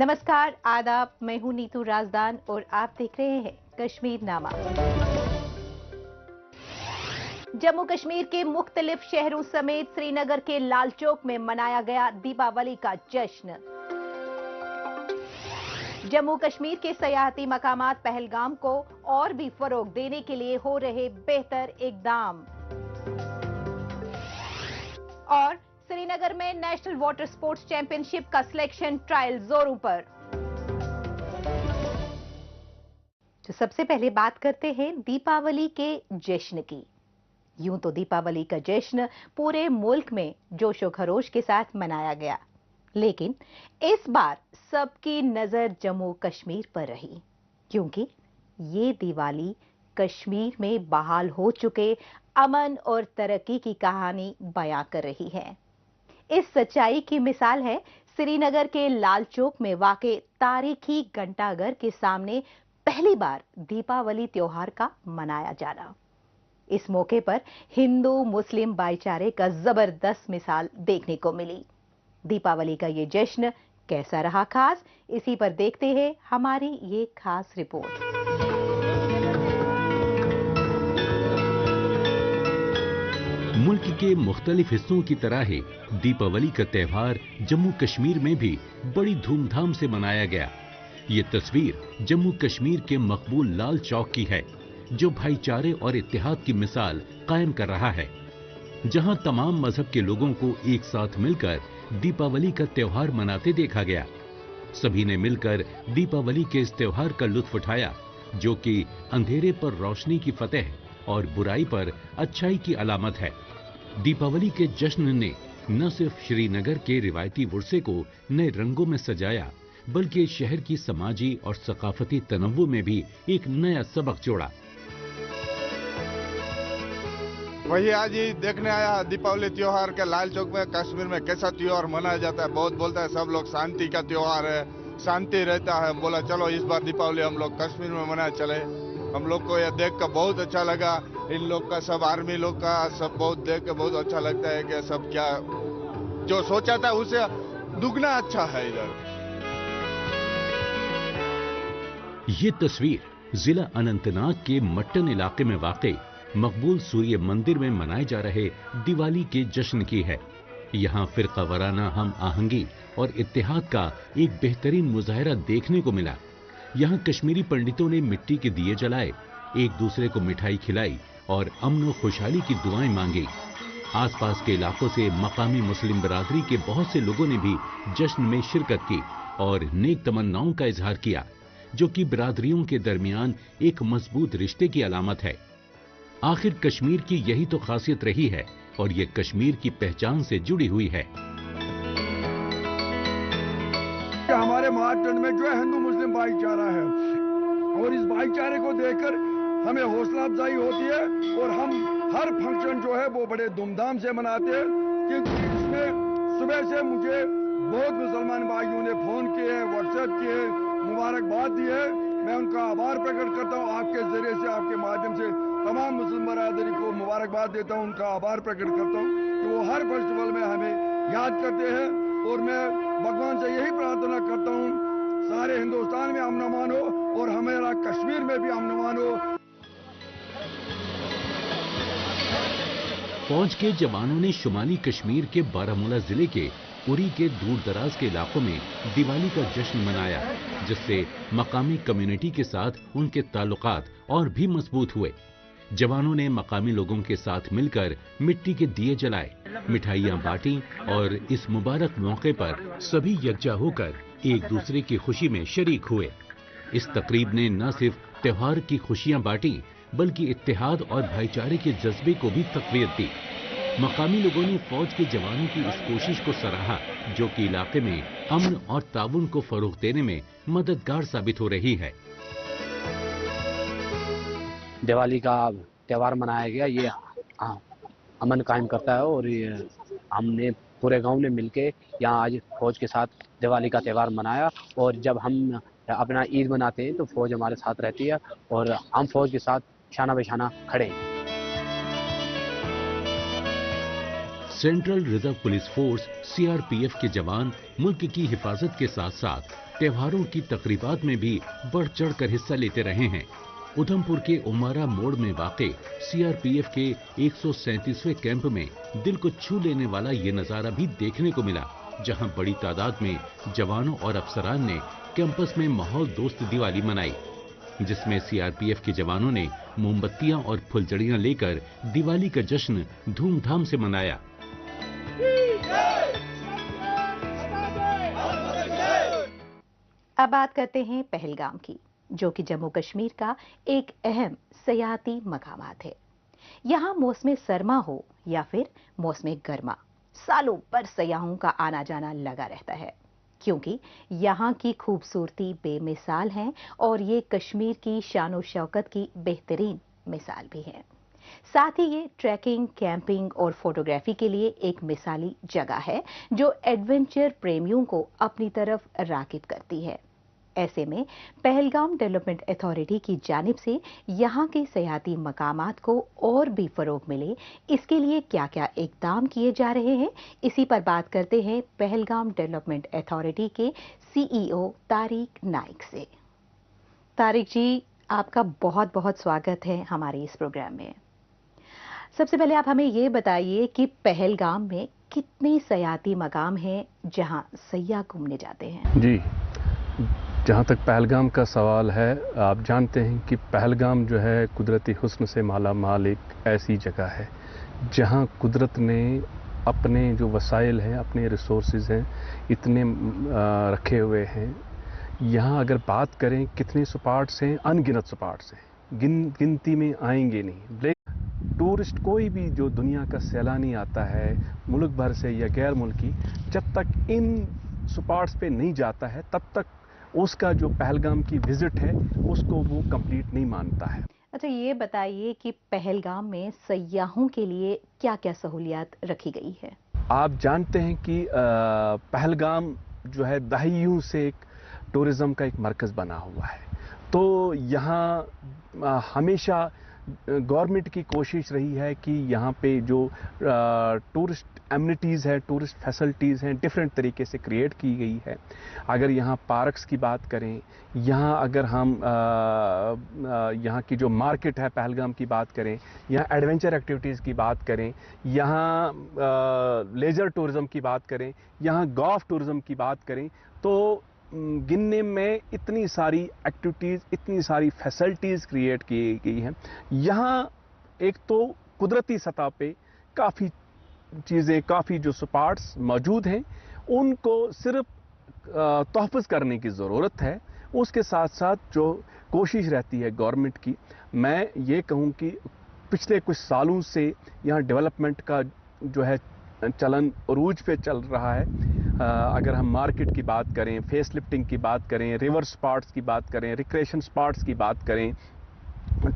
नमस्कार, आदाब। मैं हूं नीतू राजदान और आप देख रहे हैं कश्मीर नामा। जम्मू कश्मीर के मुख्तलिफ शहरों समेत श्रीनगर के लाल चौक में मनाया गया दीपावली का जश्न। जम्मू कश्मीर के सयाहती मकामात पहलगाम को और भी फरोग देने के लिए हो रहे बेहतर इकदाम। और श्रीनगर में नेशनल वाटर स्पोर्ट्स चैंपियनशिप का सिलेक्शन ट्रायल जोरों पर। तो सबसे पहले बात करते हैं दीपावली के जश्न की। यूं तो दीपावली का जश्न पूरे मुल्क में जोशो खरोश के साथ मनाया गया, लेकिन इस बार सबकी नजर जम्मू कश्मीर पर रही, क्योंकि ये दिवाली कश्मीर में बहाल हो चुके अमन और तरक्की की कहानी बयां कर रही है। इस सच्चाई की मिसाल है श्रीनगर के लाल चौक में वाक़े तारीखी घंटाघर के सामने पहली बार दीपावली त्योहार का मनाया जाना। इस मौके पर हिंदू मुस्लिम भाईचारे का जबरदस्त मिसाल देखने को मिली। दीपावली का ये जश्न कैसा रहा खास, इसी पर देखते हैं हमारी ये खास रिपोर्ट। मुल्क के मुख्तलिफ हिस्सों की तरह ही दीपावली का त्योहार जम्मू कश्मीर में भी बड़ी धूमधाम से मनाया गया। ये तस्वीर जम्मू कश्मीर के मकबूल लाल चौक की है, जो भाईचारे और इत्तेहाद की मिसाल कायम कर रहा है, जहां तमाम मजहब के लोगों को एक साथ मिलकर दीपावली का त्योहार मनाते देखा गया। सभी ने मिलकर दीपावली के इस त्योहार का लुत्फ उठाया, जो कि अंधेरे पर रोशनी की फतेह और बुराई पर अच्छाई की अलामत है। दीपावली के जश्न ने न सिर्फ श्रीनगर के रिवायती वर्से को नए रंगों में सजाया, बल्कि शहर की समाजी और सकाफती तनव्वु में भी एक नया सबक जोड़ा। वही आज ही देखने आया दीपावली त्योहार के लाल चौक में कश्मीर में कैसा त्योहार मनाया जाता है। बहुत बोलता है सब लोग शांति का त्योहार है, शांति रहता है। बोला चलो इस बार दीपावली हम लोग कश्मीर में मनाए चले। हम लोग को यह देख कर बहुत अच्छा लगा। इन लोग का सब आर्मी लोग का सब बहुत देख के बहुत अच्छा लगता है कि सब क्या जो सोचा था उससे दुगना अच्छा है इधर। ये तस्वीर जिला अनंतनाग के मट्टन इलाके में वाक़ई मकबूल सूर्य मंदिर में मनाए जा रहे दिवाली के जश्न की है। यहाँ फिरका वराना हम आहंगी और इत्तेहाद का एक बेहतरीन मुजाहरा देखने को मिला। यहाँ कश्मीरी पंडितों ने मिट्टी के दिए जलाए, एक दूसरे को मिठाई खिलाई और अमन और खुशहाली की दुआएं मांगी। आसपास के इलाकों से मकामी मुस्लिम बरादरी के बहुत से लोगों ने भी जश्न में शिरकत की और नेक तमन्नाओं का इजहार किया, जो कि बरादरियों के दरमियान एक मजबूत रिश्ते की अलामत है। आखिर कश्मीर की यही तो खासियत रही है और ये कश्मीर की पहचान से जुड़ी हुई है। हमारे महाराष्ट्र में जो है हिंदू मुस्लिम भाईचारा है और इस भाईचारे को देखकर हमें हौसला अफजाई होती है और हम हर फंक्शन जो है वो बड़े धूमधाम से मनाते हैं। क्योंकि इसमें सुबह से मुझे बहुत मुसलमान भाइयों ने फोन किए, व्हाट्सएप किए, मुबारकबाद दी है। मैं उनका आभार प्रकट करता हूँ। आपके जरिए से, आपके माध्यम से तमाम मुस्लिम बरादरी को मुबारकबाद देता हूँ, उनका आभार प्रकट करता हूँ कि वो हर फेस्टिवल में हमें याद करते हैं। और मैं भगवान से यही प्रार्थना करता हूँ सारे हिंदुस्तान में अमन अमान हो और हमारा कश्मीर में भी अमन अमान हो। फौज के जवानों ने शुमाली कश्मीर के बारामूला जिले के उरी के दूर दराज के इलाकों में दिवाली का जश्न मनाया, जिससे मकामी कम्युनिटी के साथ उनके ताल्लुकात और भी मजबूत हुए। जवानों ने मकामी लोगों के साथ मिलकर मिट्टी के दिए जलाए, मिठाइयां बांटी और इस मुबारक मौके पर सभी यकजा होकर एक दूसरे की खुशी में शरीक हुए। इस तकरीब ने न सिर्फ त्योहार की खुशियां बांटी, बल्कि इत्तेहाद और भाईचारे के जज्बे को भी तकवीत दी। मकामी लोगों ने फौज के जवानों की इस कोशिश को सराहा, जो कि इलाके में अमन और ताउन को फरोग देने में मददगार साबित हो रही है। दिवाली का त्यौहार मनाया गया, ये अमन कायम करता है और ये हमने पूरे गांव ने मिलके यहाँ आज फौज के साथ दिवाली का त्यौहार मनाया। और जब हम अपना ईद मनाते हैं तो फौज हमारे साथ रहती है और हम फौज के साथ शाना बेशाना खड़े हैं। Central reserve police force CRPF के जवान मुल्क की हिफाजत के साथ साथ त्योहारों की तकरीबात में भी बढ़ चढ़कर हिस्सा लेते रहे हैं। उधमपुर के उमारा मोड़ में वाक़े सीआरपीएफ के 137वें कैंप में दिल को छू लेने वाला ये नजारा भी देखने को मिला, जहां बड़ी तादाद में जवानों और अफसरान ने कैंपस में माहौल दोस्त दिवाली मनाई, जिसमें सीआरपीएफ के जवानों ने मोमबत्तियां और फुलझड़ियां लेकर दिवाली का जश्न धूमधाम से मनाया। अब बात करते हैं पहलगाम की, जो कि जम्मू कश्मीर का एक अहम सयाहती मकामात है। यहाँ मौसम सरमा हो या फिर मौसम गर्मा, सालों भर सयाहों का आना जाना लगा रहता है, क्योंकि यहाँ की खूबसूरती बेमिसाल है और ये कश्मीर की शानो शौकत की बेहतरीन मिसाल भी है। साथ ही ये ट्रैकिंग, कैंपिंग और फोटोग्राफी के लिए एक मिसाली जगह है, जो एडवेंचर प्रेमियों को अपनी तरफ राग़िब करती है। ऐसे में पहलगाम डेवलपमेंट अथॉरिटी की जानिब से यहाँ के सयाहती मकामात को और भी फरोग मिले, इसके लिए क्या क्या इकदाम किए जा रहे हैं, इसी पर बात करते हैं पहलगाम डेवलपमेंट अथॉरिटी के सीईओ तारिक नाइक से। तारिक जी, आपका बहुत बहुत स्वागत है हमारे इस प्रोग्राम में। सबसे पहले आप हमें ये बताइए कि पहलगाम में कितने सयाहती मकाम हैं जहां सयाह घूमने जाते हैं? जी, जहाँ तक पहलगाम का सवाल है, आप जानते हैं कि पहलगाम जो है कुदरती हुस्न से माला माल एक ऐसी जगह है जहाँ कुदरत ने अपने जो वसाइल हैं, अपने रिसोर्सेज हैं, इतने रखे हुए हैं। यहाँ अगर बात करें कितने स्पॉट्स हैं, अनगिनत स्पॉट्स हैं, गिनती में आएंगे नहीं। टूरिस्ट कोई भी जो दुनिया का सैलानी आता है मुल्क भर से या गैर मुल्की, जब तक इन स्पॉट्स पे नहीं जाता है तब तक उसका जो पहलगाम की विजिट है उसको वो कंप्लीट नहीं मानता है। अच्छा, ये बताइए कि पहलगाम में सयाहों के लिए क्या क्या सहूलियात रखी गई है? आप जानते हैं कि पहलगाम जो है दहाइयों से एक टूरिज्म का एक मरकज़ बना हुआ है, तो यहाँ हमेशा गवर्नमेंट की कोशिश रही है कि यहाँ पे जो टूरिस्ट एमिनिटीज़ है, टूरिस्ट फैसिलिटीज़ हैं, डिफरेंट तरीके से क्रिएट की गई है। अगर यहाँ पार्क्स की बात करें, यहाँ अगर हम यहाँ की जो मार्केट है पहलगाम की बात करें, यहाँ एडवेंचर एक्टिविटीज़ की बात करें, यहाँ लेजर टूरिज़म की बात करें, यहाँ गोल्फ टूरिज़म की बात करें, तो गिनने में इतनी सारी एक्टिविटीज़, इतनी सारी फैसिलिटीज़ क्रिएट की गई हैं। यहाँ एक तो कुदरती सतह पे काफ़ी चीज़ें, काफ़ी जो स्पॉट्स मौजूद हैं उनको सिर्फ तहफ़्फ़ुज़ करने की ज़रूरत है। उसके साथ साथ जो कोशिश रहती है गवर्नमेंट की, मैं ये कहूँ कि पिछले कुछ सालों से यहाँ डेवलपमेंट का जो है चलन अरूज पे चल रहा है। अगर हम मार्केट की बात करें, फेस लिफ्टिंग की बात करें, रिवर स्पॉट्स की बात करें, रिक्रिएशन स्पॉट्स की बात करें,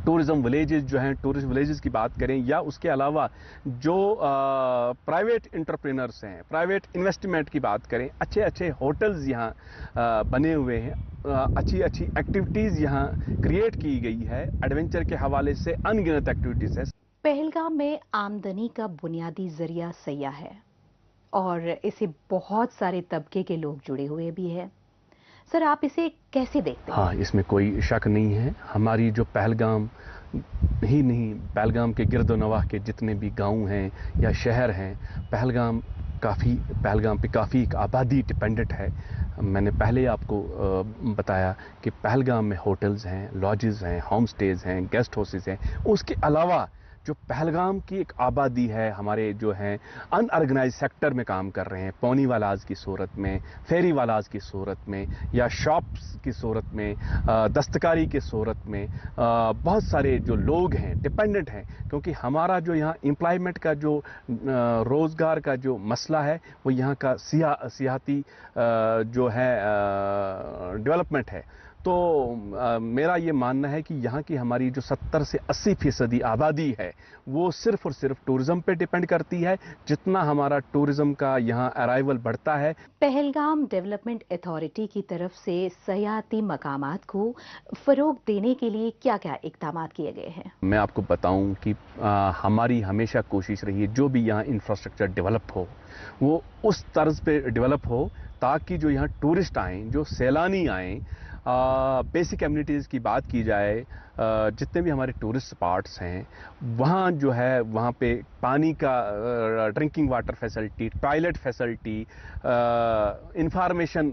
टूरिज़म विलेजेस जो हैं, टूरिस्ट विलेजेस की बात करें, या उसके अलावा जो प्राइवेट एंटरप्रेन्योर्स हैं, प्राइवेट इन्वेस्टमेंट की बात करें, अच्छे अच्छे होटल्स यहाँ बने हुए हैं, अच्छी अच्छी एक्टिविटीज़ यहाँ क्रिएट की गई है। एडवेंचर के हवाले से अनगिनत एक्टिविटीज़ है। पहलगाम में आमदनी का बुनियादी जरिया सयाह है और इसे बहुत सारे तबके के लोग जुड़े हुए भी हैं। सर, आप इसे कैसे देखते हैं? हाँ, इसमें कोई शक नहीं है। हमारी जो पहलगाम ही नहीं, पहलगाम के गिरदोनवाह के जितने भी गांव हैं या शहर हैं, पहलगाम पे काफ़ी एक आबादी डिपेंडेंट है। मैंने पहले आपको बताया कि पहलगाम में होटल्स हैं, लॉजेस हैं, होम स्टेज हैं, गेस्ट हाउसेस हैं। उसके अलावा जो पहलगाम की एक आबादी है, हमारे जो हैं अनऑर्गेनाइज सेक्टर में काम कर रहे हैं, पौनी वालाज की सूरत में, फेरी वालाज की सूरत में, या शॉप्स की सूरत में, दस्तकारी की सूरत में, बहुत सारे जो लोग हैं डिपेंडेंट हैं, क्योंकि हमारा जो यहाँ एम्प्लॉयमेंट का जो रोज़गार का जो मसला है वो यहाँ का सियाहती जो है डेवलपमेंट है। तो मेरा ये मानना है कि यहाँ की हमारी जो 70 से 80% आबादी है वो सिर्फ और सिर्फ टूरिज़्म पे डिपेंड करती है। जितना हमारा टूरिज़्म का यहाँ अराइवल बढ़ता है। पहलगाम डेवलपमेंट अथॉरिटी की तरफ से सयाहती मकामात को फ़रोग़ देने के लिए क्या क्या इक़दाम किए गए हैं? मैं आपको बताऊं कि हमारी हमेशा कोशिश रही है जो भी यहाँ इंफ्रास्ट्रक्चर डेवलप हो वो उस तर्ज पे डेवलप हो ताकि जो यहाँ टूरिस्ट आएँ, जो सैलानी आएँ, बेसिक एमिनिटीज़ की बात की जाए, जितने भी हमारे टूरिस्ट स्पॉट्स हैं वहाँ जो है वहाँ पे पानी का drinking water facility, toilet facility, information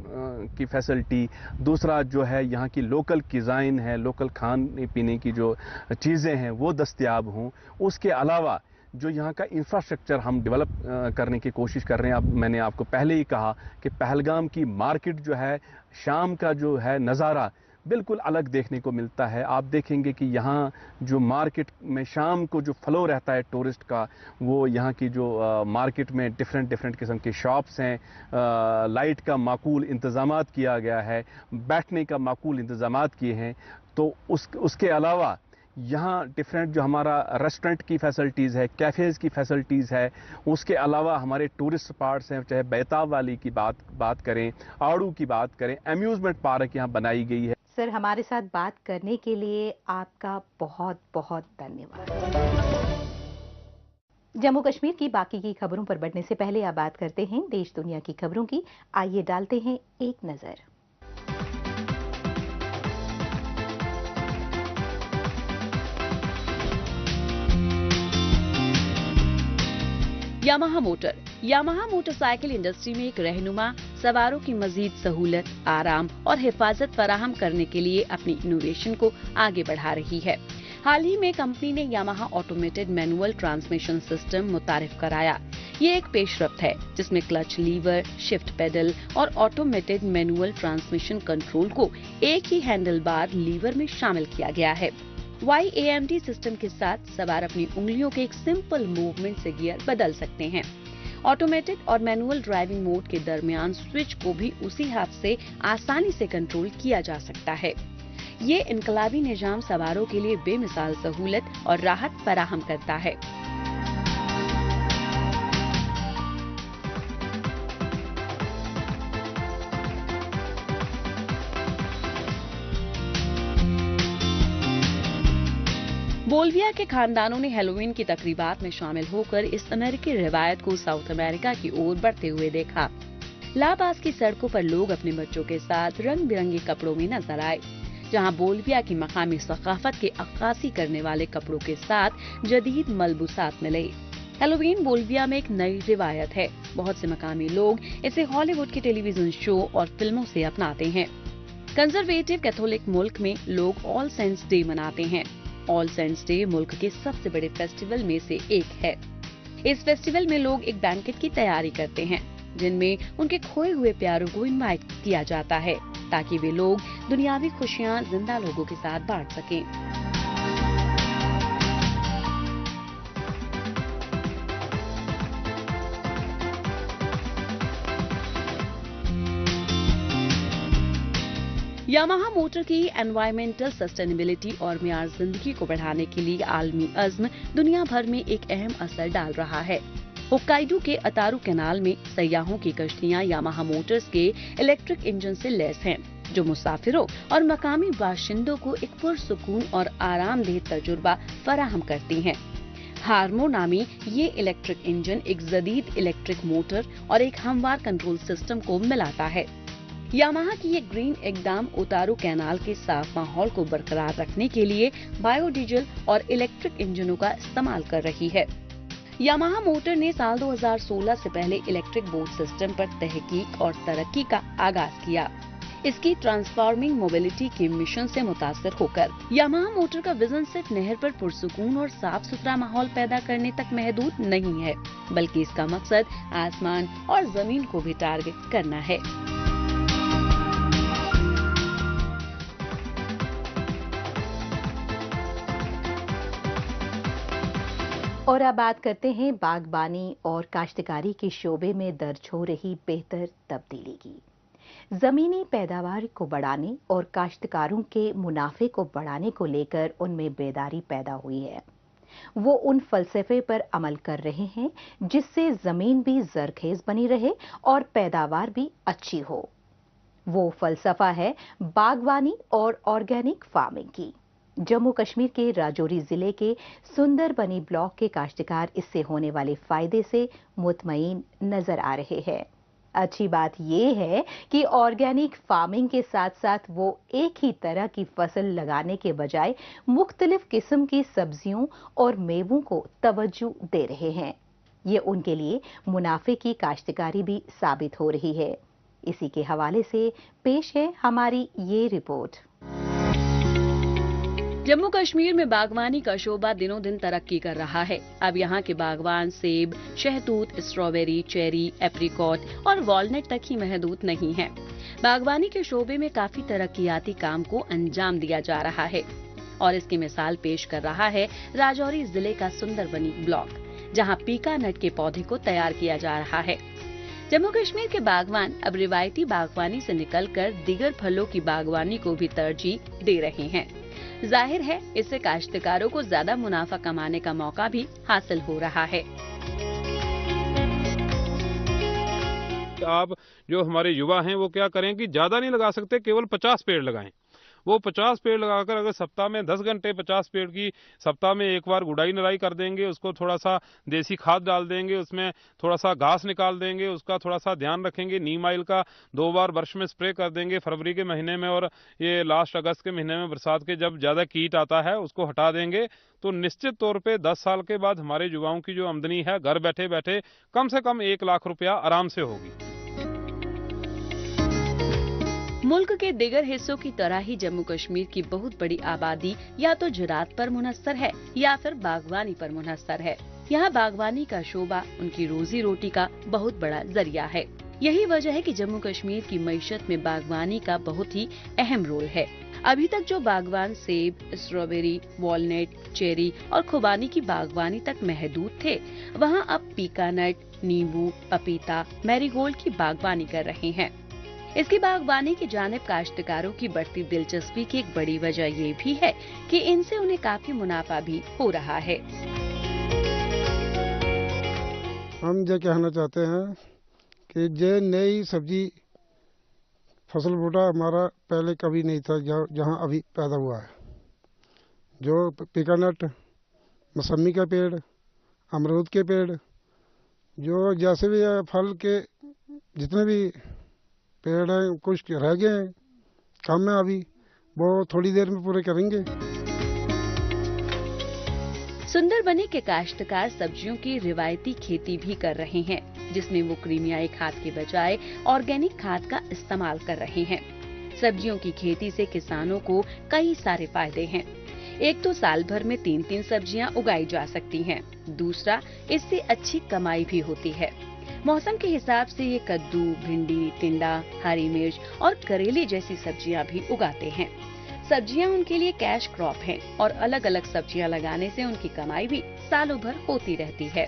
की फैसिलिटी, दूसरा जो है यहाँ की लोकल डिज़ाइन है, लोकल खाने पीने की जो चीज़ें हैं वो दस्तयाब हों। उसके अलावा जो यहाँ का इंफ्रास्ट्रक्चर हम डेवलप करने की कोशिश कर रहे हैं। अब मैंने आपको पहले ही कहा कि पहलगाम की मार्केट जो है, शाम का जो है नज़ारा बिल्कुल अलग देखने को मिलता है। आप देखेंगे कि यहाँ जो मार्केट में शाम को जो फ्लो रहता है टूरिस्ट का, वो यहाँ की जो मार्केट में डिफरेंट किस्म के शॉप्स हैं, लाइट का माकूल इंतज़ामात किया गया है, बैठने का माकूल इंतज़ामात किए हैं। तो उसके अलावा यहाँ डिफरेंट जो हमारा रेस्टोरेंट की फैसिलिटीज़ है, कैफ़ेज़ की फैसिलिटीज़ है, उसके अलावा हमारे टूरिस्ट स्पॉट्स हैं, चाहे बैताब वाली की बात करें, आड़ू की बात करें, अम्यूज़मेंट पार्क यहाँ बनाई गई है। सर, हमारे साथ बात करने के लिए आपका बहुत बहुत धन्यवाद। जम्मू कश्मीर की बाकी की खबरों पर बढ़ने से पहले अब बात करते हैं देश दुनिया की खबरों की। आइए डालते हैं एक नजर। यामाहा मोटरसाइकिल इंडस्ट्री में एक रहनुमा सवारों की मजीद सहूलत, आराम और हिफाजत फराहम करने के लिए अपनी इनोवेशन को आगे बढ़ा रही है। हाल ही में कंपनी ने Yamaha automated manual transmission system मुतारिफ कराया। ये एक पेशरफ्त है जिसमें क्लच लीवर, शिफ्ट पेडल और ऑटोमेटेड मैनुअल ट्रांसमिशन कंट्रोल को एक ही हैंडल बार लीवर में शामिल किया गया है। YAMD सिस्टम के साथ सवार अपनी उंगलियों के एक सिंपल मूवमेंट से गियर बदल सकते हैं। ऑटोमेटेड और मैनुअल ड्राइविंग मोड के दरमियान स्विच को भी उसी हाथ से आसानी से कंट्रोल किया जा सकता है। ये इनकलाबी निजाम सवारों के लिए बेमिसाल सहूलत और राहत फराहम करता है। बोल्विया के खानदानों ने हैलोवीन की तकरीबात में शामिल होकर इस अमेरिकी रिवायत को साउथ अमेरिका की ओर बढ़ते हुए देखा। लापास की सड़कों पर लोग अपने बच्चों के साथ रंग बिरंगे कपड़ों में नजर आए, जहां बोल्विया की मकामी सकाफत के अक्कासी करने वाले कपड़ों के साथ जदीद मलबूसात मिले। हैलोवीन बोल्विया में एक नई रिवायत है। बहुत से मकामी लोग इसे हॉलीवुड के टेलीविजन शो और फिल्मों से अपनाते हैं। कंजर्वेटिव कैथोलिक मुल्क में लोग ऑल सेंट्स डे मनाते हैं। ऑल सेंट्स डे मुल्क के सबसे बड़े फेस्टिवल में से एक है। इस फेस्टिवल में लोग एक बैंकेट की तैयारी करते हैं, जिनमें उनके खोए हुए प्यारों को इनवाइट किया जाता है ताकि वे लोग दुनियावी खुशियां जिंदा लोगों के साथ बांट सकें। यामाहा मोटर की एनवायरमेंटल सस्टेनेबिलिटी और मियार जिंदगी को बढ़ाने के लिए आलमी अज़्म दुनिया भर में एक अहम असर डाल रहा है। होक्काइडो के अतारू कैनाल में सयाहों की कश्तियां यामाहा मोटर्स के इलेक्ट्रिक इंजन से लैस हैं, जो मुसाफिरों और मकामी बाशिंदों को एक पुरसुकून और आरामदेह तजुर्बा फराहम करती हैं। हार्मो नामी ये इलेक्ट्रिक इंजन एक जदीद इलेक्ट्रिक मोटर और एक हमवार कंट्रोल सिस्टम को मिलाता है। यामाहा की ये ग्रीन इकदाम उतारू कैनाल के साफ माहौल को बरकरार रखने के लिए बायोडीजल और इलेक्ट्रिक इंजनों का इस्तेमाल कर रही है। यामाहा मोटर ने साल 2016 से पहले इलेक्ट्रिक बोट सिस्टम पर तहकीक और तरक्की का आगाज किया। इसकी ट्रांसफॉर्मिंग मोबिलिटी के मिशन से मुतासिर होकर यामाहा मोटर का विजन सिर्फ नहर पर पुरसुकून और साफ सुथरा माहौल पैदा करने तक महदूद नहीं है, बल्कि इसका मकसद आसमान और जमीन को भी टारगेट करना है। और अब बात करते हैं बागबानी और काश्तकारी के शोबे में दर्ज हो रही बेहतर तब्दीली की। जमीनी पैदावार को बढ़ाने और काश्तकारों के मुनाफे को बढ़ाने को लेकर उनमें बेदारी पैदा हुई है। वो उन फलसफे पर अमल कर रहे हैं जिससे जमीन भी जरखेज बनी रहे और पैदावार भी अच्छी हो। वो फलसफा है बागवानी और ऑर्गेनिक फार्मिंग की। जम्मू कश्मीर के राजौरी जिले के सुंदरबनी ब्लॉक के काश्तकार इससे होने वाले फायदे से मुतमईन नजर आ रहे हैं। अच्छी बात ये है कि ऑर्गेनिक फार्मिंग के साथ साथ वो एक ही तरह की फसल लगाने के बजाय मुख्तलिफ किस्म की सब्जियों और मेवों को तवज्जो दे रहे हैं। ये उनके लिए मुनाफे की काश्तकारी भी साबित हो रही है। इसी के हवाले से पेश है हमारी ये रिपोर्ट। जम्मू कश्मीर में बागवानी का शोबा दिनों दिन तरक्की कर रहा है। अब यहाँ के बागवान सेब, शहतूत, स्ट्रॉबेरी, चेरी, एप्रिकॉट और वॉलनट तक ही महदूद नहीं हैं। बागवानी के शोबे में काफी तरक्कियाती काम को अंजाम दिया जा रहा है और इसकी मिसाल पेश कर रहा है राजौरी जिले का सुंदरबनी ब्लॉक, जहाँ पीका नट के पौधे को तैयार किया जा रहा है। जम्मू कश्मीर के बागवान अब रिवायती बागवानी से निकलकर दीगर फलों की बागवानी को भी तरजीह दे रहे हैं। जाहिर है इससे काश्तकारों को ज्यादा मुनाफा कमाने का मौका भी हासिल हो रहा है। आप जो हमारे युवा हैं वो क्या करें कि ज्यादा नहीं लगा सकते, केवल 50 पेड़ लगाएं। वो 50 पेड़ लगाकर अगर सप्ताह में 10 घंटे 50 पेड़ की सप्ताह में एक बार गुड़ाई नराई कर देंगे, उसको थोड़ा सा देसी खाद डाल देंगे, उसमें थोड़ा सा घास निकाल देंगे, उसका थोड़ा सा ध्यान रखेंगे, नीम ऑयल का 2 बार वर्ष में स्प्रे कर देंगे फरवरी के महीने में और ये लास्ट अगस्त के महीने में बरसात के जब ज्यादा कीट आता है उसको हटा देंगे, तो निश्चित तौर पे 10 साल के बाद हमारे युवाओं की जो आमदनी है घर बैठे बैठे कम से कम 1 लाख रुपया आराम से होगी। मुल्क के दिगर हिस्सों की तरह ही जम्मू कश्मीर की बहुत बड़ी आबादी या तो ज़राअत पर मुनहसर है या फिर बागवानी पर मुनहसर है। यहाँ बागवानी का शोबा उनकी रोजी रोटी का बहुत बड़ा जरिया है। यही वजह है कि जम्मू कश्मीर की मईशत में बागवानी का बहुत ही अहम रोल है। अभी तक जो बागवान सेब, स्ट्रॉबेरी, वॉलनट, चेरी और खुबानी की बागवानी तक महदूद थे, वहाँ अब पीका नट, नींबू, पपीता, मैरीगोल्ड की बागवानी कर रहे हैं। इसकी बागवानी की जानिब काश्तकारों की बढ़ती दिलचस्पी की एक बड़ी वजह ये भी है कि इनसे उन्हें काफी मुनाफा भी हो रहा है। हम ये कहना चाहते हैं कि ये नई सब्जी फसल बूटा हमारा पहले कभी नहीं था, जहाँ अभी पैदा हुआ है। जो पिकानट, मौसमी का पेड़, अमरूद के पेड़, जो जैसे भी फल के जितने भी पेड़ हैं कुछ रह गए हैं, कम है अभी, वो थोड़ी देर में पूरे करेंगे। सुंदरबनी के काश्तकार सब्जियों की रिवायती खेती भी कर रहे हैं, जिसमें वो कीमियाई खाद के बजाय ऑर्गेनिक खाद का इस्तेमाल कर रहे हैं। सब्जियों की खेती से किसानों को कई सारे फायदे हैं। एक तो साल भर में 3-3 सब्जियां उगाई जा सकती हैं। दूसरा, इससे अच्छी कमाई भी होती है। मौसम के हिसाब से ये कद्दू, भिंडी, टिंडा, हरी मिर्च और करेले जैसी सब्जियां भी उगाते हैं। सब्जियां उनके लिए कैश क्रॉप हैं और अलग अलग सब्जियां लगाने से उनकी कमाई भी सालों भर होती रहती है।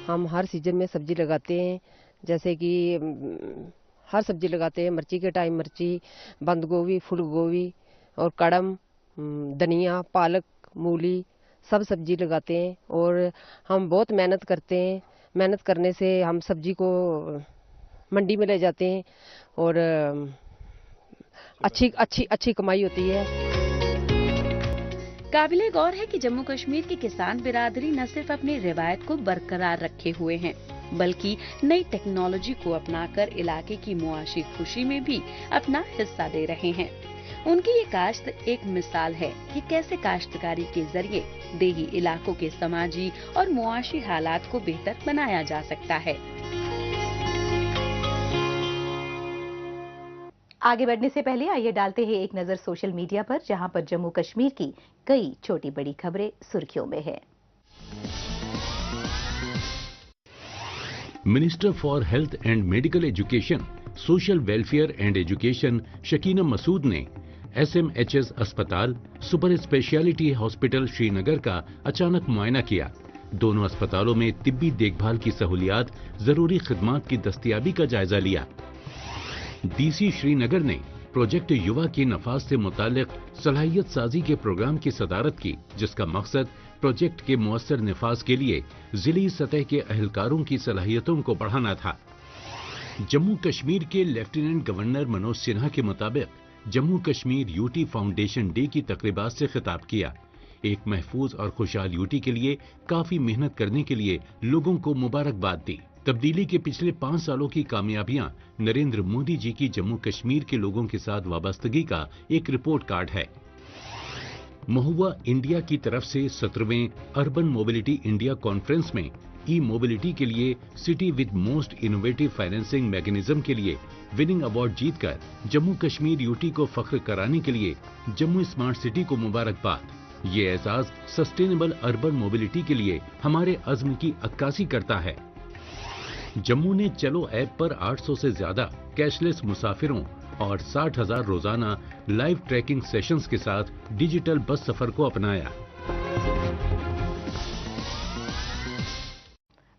हम हर सीजन में सब्जी लगाते हैं, जैसे कि हर सब्जी लगाते हैं। मिर्ची के टाइम मिर्ची, बंद गोभी, फूल गोभी और कड़म, धनिया, पालक, मूली सब सब्जी लगाते हैं और हम बहुत मेहनत करते हैं। मेहनत करने से हम सब्जी को मंडी में ले जाते हैं और अच्छी कमाई होती है। काबिले गौर है कि जम्मू कश्मीर की किसान बिरादरी न सिर्फ अपनी रिवायत को बरकरार रखे हुए हैं, बल्कि नई टेक्नोलॉजी को अपनाकर इलाके की मुआशी खुशी में भी अपना हिस्सा दे रहे हैं। उनकी ये काश्त एक मिसाल है कि कैसे काश्तकारी के जरिए देही इलाकों के समाजी और मुआशी हालात को बेहतर बनाया जा सकता है। आगे बढ़ने से पहले आइए डालते हैं एक नजर सोशल मीडिया पर, जहां पर जम्मू कश्मीर की कई छोटी बड़ी खबरें सुर्खियों में है। Minister for health and medical education, social welfare and education Shakina Masood ने SMHS अस्पताल, सुपर स्पेशलिटी हॉस्पिटल श्रीनगर का अचानक मुआयना किया। दोनों अस्पतालों में तिब्बी देखभाल की सहूलियात, जरूरी खिदमात की दस्तयाबी का जायजा लिया। DC श्रीनगर ने प्रोजेक्ट युवा की नफाज से मुतालिक सलाहियत साजी के प्रोग्राम की सदारत की, जिसका मकसद प्रोजेक्ट के मुअस्सर निफाज के लिए जिली सतह के अहलकारों की सलाहियतों को बढ़ाना था। जम्मू कश्मीर के लेफ्टिनेंट गवर्नर मनोज सिन्हा के मुताबिक Jammu Kashmir UT foundation day की तकरीबात से खिताब किया। एक महफूज और खुशहाल यूटी के लिए काफी मेहनत करने के लिए लोगों को मुबारकबाद दी। तब्दीली के पिछले 5 सालों की कामयाबियां नरेंद्र मोदी जी की जम्मू कश्मीर के लोगों के साथ वाबस्तगी का एक रिपोर्ट कार्ड है। महुआ इंडिया की तरफ से 17वें अर्बन मोबिलिटी इंडिया कॉन्फ्रेंस में ई मोबिलिटी के लिए city with most innovative financing mechanism के लिए विनिंग अवार्ड जीतकर जम्मू कश्मीर यूटी को फख्र कराने के लिए जम्मू स्मार्ट सिटी को मुबारकबाद। ये एहसास सस्टेनेबल अर्बन मोबिलिटी के लिए हमारे अज़्म की अक्कासी करता है। जम्मू ने चलो ऐप पर 800 से ज्यादा कैशलेस मुसाफिरों और 60,000 रोजाना लाइव ट्रैकिंग सेशंस के साथ डिजिटल बस सफर को अपनाया।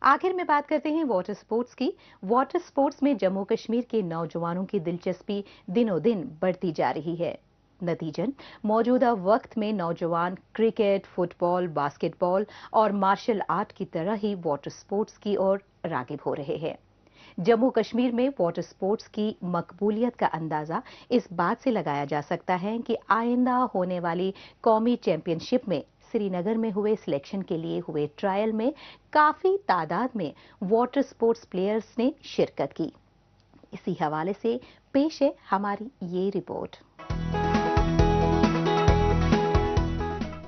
आखिर में बात करते हैं वाटर स्पोर्ट्स की। वाटर स्पोर्ट्स में जम्मू कश्मीर के नौजवानों की दिलचस्पी दिनों दिन बढ़ती जा रही है। नतीजन मौजूदा वक्त में नौजवान क्रिकेट, फुटबॉल, बास्केटबॉल और मार्शल आर्ट की तरह ही वाटर स्पोर्ट्स की ओर रागिब हो रहे हैं। जम्मू कश्मीर में वाटर स्पोर्ट्स की मकबूलियत का अंदाजा इस बात से लगाया जा सकता है कि आइंदा होने वाली कौमी चैंपियनशिप में श्रीनगर में हुए सिलेक्शन के लिए हुए ट्रायल में काफी तादाद में वाटर स्पोर्ट्स प्लेयर्स ने शिरकत की। इसी हवाले से पेश है हमारी ये रिपोर्ट।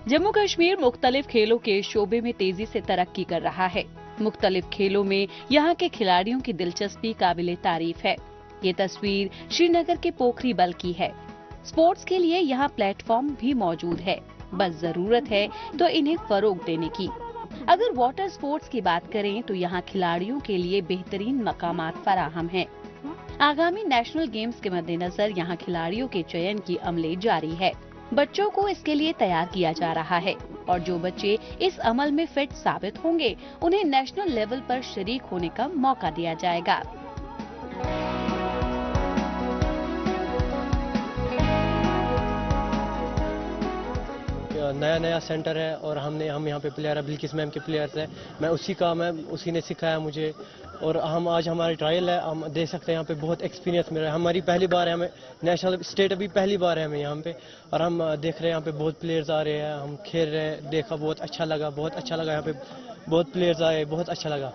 जम्मू कश्मीर मुख्तलिफ खेलों के शोबे में तेजी से तरक्की कर रहा है। मुख्तलिफ खेलों में यहाँ के खिलाड़ियों की दिलचस्पी काबिले तारीफ है। ये तस्वीर श्रीनगर के पोखरी बल की है। स्पोर्ट्स के लिए यहाँ प्लेटफॉर्म भी मौजूद है, बस जरूरत है तो इन्हें फरोग देने की। अगर वाटर स्पोर्ट्स की बात करें तो यहाँ खिलाड़ियों के लिए बेहतरीन मकामात फराहम हैं। आगामी नेशनल गेम्स के मद्देनजर यहाँ खिलाड़ियों के चयन की अमले जारी है। बच्चों को इसके लिए तैयार किया जा रहा है और जो बच्चे इस अमल में फिट साबित होंगे उन्हें नेशनल लेवल पर शरीक होने का मौका दिया जाएगा। नया सेंटर है और हम यहाँ पे प्लेयर है, बिल्किस मैम के प्लेयर्स है, उसी ने सिखाया मुझे। और हम आज हमारी ट्रायल है, हम देख सकते हैं यहाँ पे बहुत एक्सपीरियंस मिल रहा है। हमारी पहली बार है, हमें नेशनल स्टेट अभी पहली बार है हमें यहाँ पे, और हम देख रहे हैं यहाँ पे बहुत प्लेयर्स आ रहे हैं, हम खेल रहे हैं, देखा बहुत अच्छा लगा यहाँ पे बहुत प्लेयर्स आए, बहुत अच्छा लगा।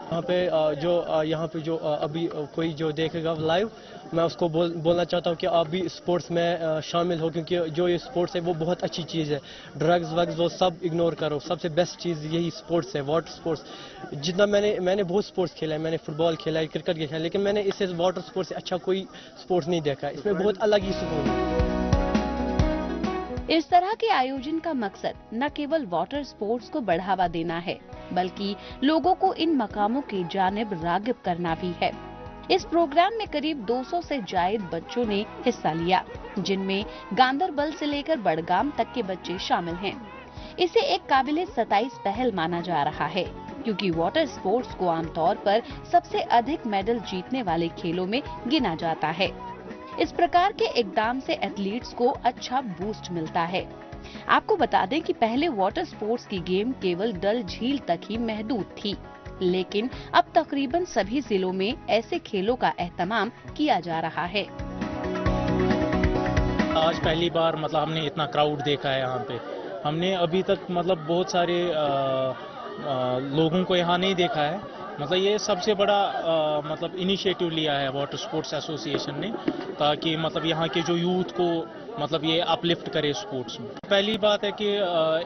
यहाँ पे जो अभी कोई जो देखेगा लाइव, मैं उसको बोलना चाहता हूँ कि आप भी स्पोर्ट्स में शामिल हो, क्योंकि जो ये स्पोर्ट्स है वो बहुत अच्छी चीज़ है। ड्रग्स वग्स वो सब इग्नोर करो, सबसे बेस्ट चीज़ यही स्पोर्ट्स है, वाटर स्पोर्ट्स। जितना मैंने बहुत स्पोर्ट्स खेला है, मैंने फुटबॉल खेला है, क्रिकेट खेला है, लेकिन मैंने इससे वाटर स्पोर्ट्स से अच्छा कोई स्पोर्ट्स नहीं देखा। इसमें बहुत अलग ही सुकून है। इस तरह के आयोजन का मकसद न केवल वाटर स्पोर्ट्स को बढ़ावा देना है, बल्कि लोगों को इन मकामों की जानिब रागिब करना भी है। इस प्रोग्राम में करीब 200 से जायद बच्चों ने हिस्सा लिया, जिनमें गांदरबल से लेकर बड़गाम तक के बच्चे शामिल हैं। इसे एक काबिले 27 पहल माना जा रहा है, क्योंकि वाटर स्पोर्ट्स को आमतौर पर सबसे अधिक मेडल जीतने वाले खेलों में गिना जाता है। इस प्रकार के इकदाम से एथलीट्स को अच्छा बूस्ट मिलता है। आपको बता दें कि पहले वाटर स्पोर्ट्स की गेम केवल डल झील तक ही महदूद थी, लेकिन अब तकरीबन सभी जिलों में ऐसे खेलों का एहतमाम किया जा रहा है। आज पहली बार हमने इतना क्राउड देखा है यहाँ पे। हमने अभी तक बहुत सारे लोगों को यहाँ नहीं देखा है। ये सबसे बड़ा इनिशिएटिव लिया है वाटर स्पोर्ट्स एसोसिएशन ने, ताकि यहाँ के जो यूथ को ये अपलिफ्ट करे स्पोर्ट्स में। पहली बात है कि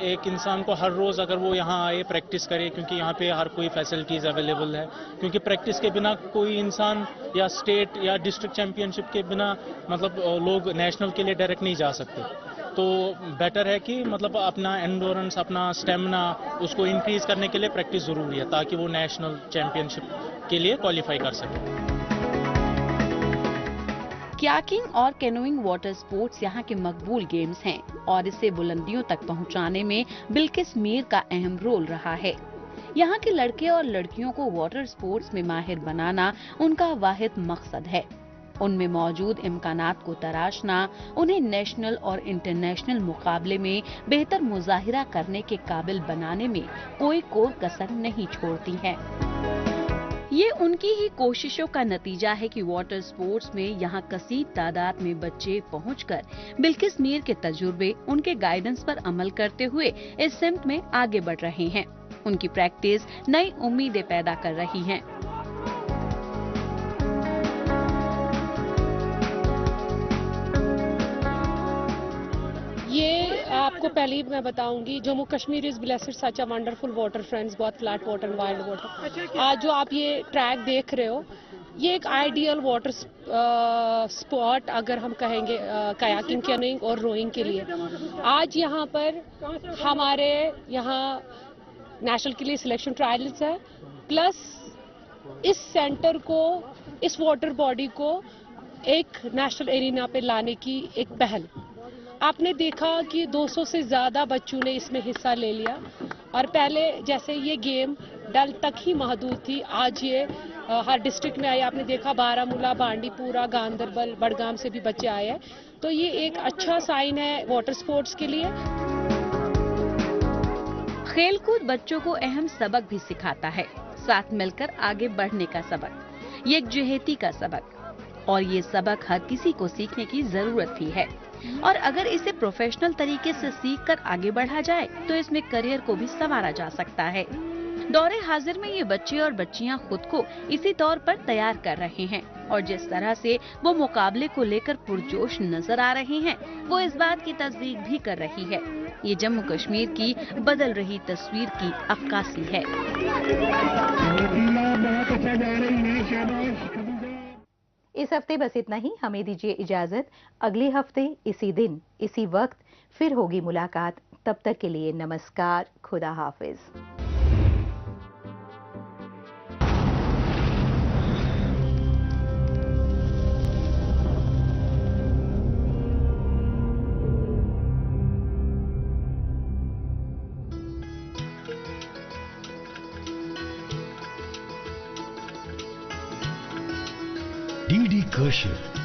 एक इंसान को हर रोज़ अगर वो यहाँ आए, प्रैक्टिस करे, क्योंकि यहाँ पे हर कोई फैसिलिटीज़ अवेलेबल है, क्योंकि प्रैक्टिस के बिना कोई इंसान या स्टेट या डिस्ट्रिक्ट चैंपियनशिप के बिना लोग नेशनल के लिए डायरेक्ट नहीं जा सकते। तो बेटर है कि अपना एंडोरेंस, अपना स्टेमिना उसको इंक्रीज करने के लिए प्रैक्टिस ज़रूरी है, ताकि वो नेशनल चैंपियनशिप के लिए क्वालिफाई कर सके। कयाकिंग और कैनोइंग वाटर स्पोर्ट्स यहाँ के मकबूल गेम्स हैं और इसे बुलंदियों तक पहुँचाने में बिल्किस मीर का अहम रोल रहा है। यहाँ के लड़के और लड़कियों को वाटर स्पोर्ट्स में माहिर बनाना उनका वाहिद मकसद है। उनमें मौजूद इम्कानात को तराशना उन्हें नेशनल और इंटरनेशनल मुकाबले में बेहतर मुजाहिरा करने के काबिल बनाने में कोई कसर नहीं छोड़ती है। ये उनकी ही कोशिशों का नतीजा है कि वाटर स्पोर्ट्स में यहाँ कसीर तादाद में बच्चे पहुंचकर बिल्किस मीर के तजुर्बे, उनके गाइडेंस पर अमल करते हुए इस सिमत में आगे बढ़ रहे हैं। उनकी प्रैक्टिस नई उम्मीदें पैदा कर रही है। आपको पहले ही मैं बताऊंगी, Jammu Kashmir is blessed such a wonderful water friends, बहुत फ्लैट वाटर, वाइल्ड वाटर। आज जो आप ये ट्रैक देख रहे हो, ये एक आइडियल वाटर स्पॉट अगर हम कहेंगे कयाकिंग, कैनोइंग और रोइंग के लिए। आज यहाँ पर हमारे यहाँ नेशनल के लिए सिलेक्शन ट्रायल्स है, प्लस इस सेंटर को, इस वाटर बॉडी को एक नेशनल एरिना पे लाने की एक पहल। आपने देखा कि 200 से ज़्यादा बच्चों ने इसमें हिस्सा ले लिया, और पहले जैसे ये गेम डल तक ही महदूद थी, आज ये हर डिस्ट्रिक्ट में आई। आपने देखा बारामूला, बांडीपुरा, गांदरबल, बड़गाम से भी बच्चे आए हैं। तो ये एक अच्छा साइन है वाटर स्पोर्ट्स के लिए। खेलकूद बच्चों को अहम सबक भी सिखाता है, साथ मिलकर आगे बढ़ने का सबक, यकजुहती का सबक, और ये सबक हर किसी को सीखने की जरूरत भी है। और अगर इसे प्रोफेशनल तरीके से सीखकर आगे बढ़ा जाए तो इसमें करियर को भी संवारा जा सकता है। दौरे हाजिर में ये बच्चे और बच्चियां खुद को इसी तौर पर तैयार कर रहे हैं, और जिस तरह से वो मुकाबले को लेकर पुरजोश नजर आ रहे हैं, वो इस बात की तस्दीक भी कर रही है। ये जम्मू कश्मीर की बदल रही तस्वीर की अक्कासी है। इस हफ्ते बस इतना ही। हमें दीजिए इजाजत। अगले हफ्ते इसी दिन इसी वक्त फिर होगी मुलाकात। तब तक के लिए नमस्कार, खुदा हाफिज। DD Kashif